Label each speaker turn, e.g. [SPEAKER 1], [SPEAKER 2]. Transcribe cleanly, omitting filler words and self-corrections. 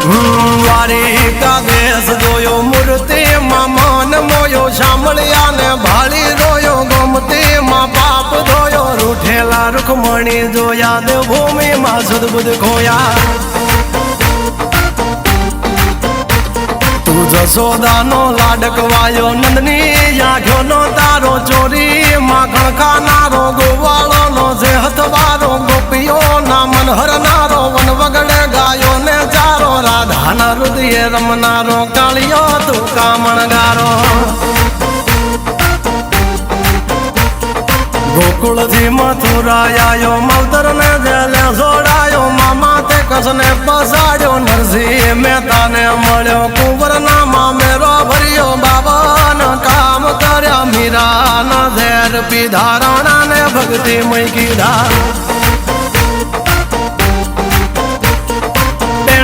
[SPEAKER 1] વારી કાગેસ જોયો મૂર્તિ માં મન મોયો સાંભળ્યા ને ભાળી રોયો ગમતી માં પાપ ધોયો રૂઠેલા રૂખમણી જોયા દેવભૂમિ માં સદબુદ્ધ ખોયા તું જશોદાનો લાડકવાયો નંદની આંખો નો તારો ચોરી માખણ ખાનારો ગોવાળો નો જે હથવારો ગોપીઓ ના મન હરનારો વન વગડે ગાયો ને ચારો રાધાના હૃદય રમનારો કાળિયો તું કામણગારો ગોકુળથી મથુરાયો માવતર ને જેલે જોડાયો મામા તે કસને પસાડ્યો નરસિંહ મહેતાને મળ્યો કુંવરના મામેરો ભર્યો બાબન કામ કર્યા મીરાના ઝેર પીધા રાણા ને ભક્તિ મય કીધા